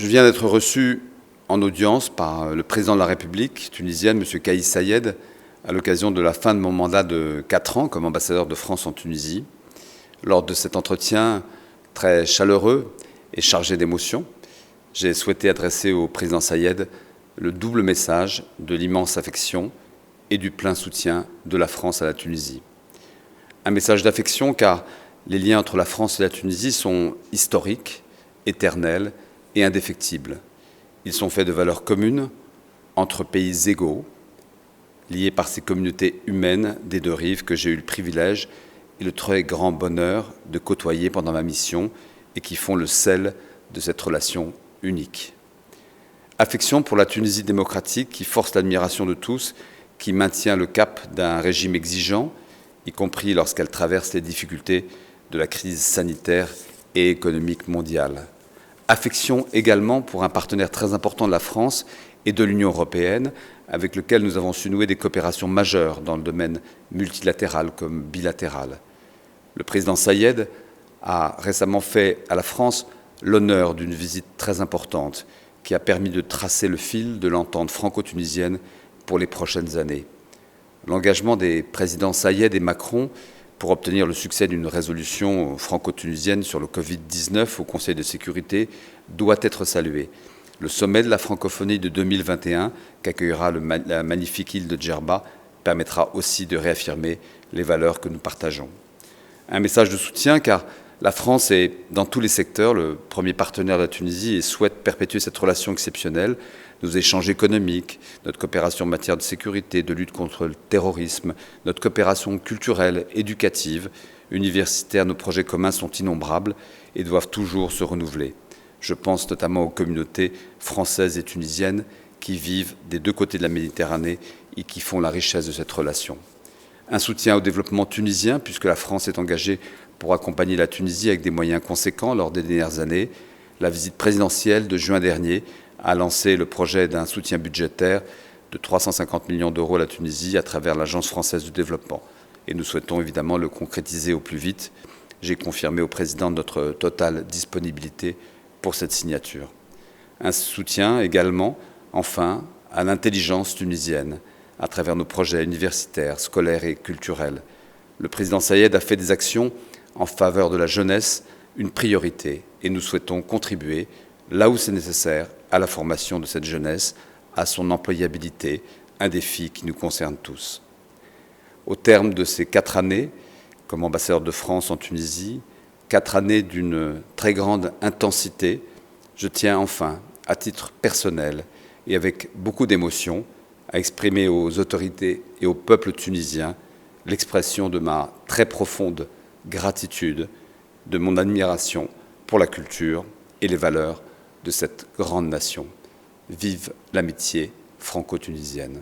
Je viens d'être reçu en audience par le président de la République tunisienne, M. Kais Saied, à l'occasion de la fin de mon mandat de 4 ans comme ambassadeur de France en Tunisie. Lors de cet entretien très chaleureux et chargé d'émotions, j'ai souhaité adresser au président Saied le double message de l'immense affection et du plein soutien de la France à la Tunisie. Un message d'affection car les liens entre la France et la Tunisie sont historiques, éternels et indéfectibles. Ils sont faits de valeurs communes entre pays égaux, liés par ces communautés humaines des deux rives que j'ai eu le privilège et le très grand bonheur de côtoyer pendant ma mission et qui font le sel de cette relation unique. Affection pour la Tunisie démocratique qui force l'admiration de tous, qui maintient le cap d'un régime exigeant, y compris lorsqu'elle traverse les difficultés de la crise sanitaire et économique mondiale. Affection également pour un partenaire très important de la France et de l'Union européenne, avec lequel nous avons su nouer des coopérations majeures dans le domaine multilatéral comme bilatéral. Le président Saied a récemment fait à la France l'honneur d'une visite très importante qui a permis de tracer le fil de l'entente franco-tunisienne pour les prochaines années. L'engagement des présidents Saied et Macron pour obtenir le succès d'une résolution franco-tunisienne sur le Covid-19 au Conseil de sécurité doit être salué. Le sommet de la francophonie de 2021, qu'accueillera la magnifique île de Djerba, permettra aussi de réaffirmer les valeurs que nous partageons. Un message de soutien car la France est, dans tous les secteurs, le premier partenaire de la Tunisie et souhaite perpétuer cette relation exceptionnelle. Nos échanges économiques, notre coopération en matière de sécurité, de lutte contre le terrorisme, notre coopération culturelle, éducative, universitaire, nos projets communs sont innombrables et doivent toujours se renouveler. Je pense notamment aux communautés françaises et tunisiennes qui vivent des deux côtés de la Méditerranée et qui font la richesse de cette relation. Un soutien au développement tunisien, puisque la France est engagée pour accompagner la Tunisie avec des moyens conséquents lors des dernières années. La visite présidentielle de juin dernier a lancé le projet d'un soutien budgétaire de 350 millions d'euros à la Tunisie à travers l'Agence française de développement. Et nous souhaitons évidemment le concrétiser au plus vite. J'ai confirmé au président notre totale disponibilité pour cette signature. Un soutien également, enfin, à l'intelligence tunisienne à travers nos projets universitaires, scolaires et culturels. Le président Saied a fait des actions en faveur de la jeunesse une priorité et nous souhaitons contribuer, là où c'est nécessaire, à la formation de cette jeunesse, à son employabilité, un défi qui nous concerne tous. Au terme de ces 4 années, comme ambassadeur de France en Tunisie, 4 années d'une très grande intensité, je tiens enfin, à titre personnel et avec beaucoup d'émotion, à exprimer aux autorités et au peuple tunisien l'expression de ma très profonde gratitude, de mon admiration pour la culture et les valeurs de cette grande nation. Vive l'amitié franco-tunisienne.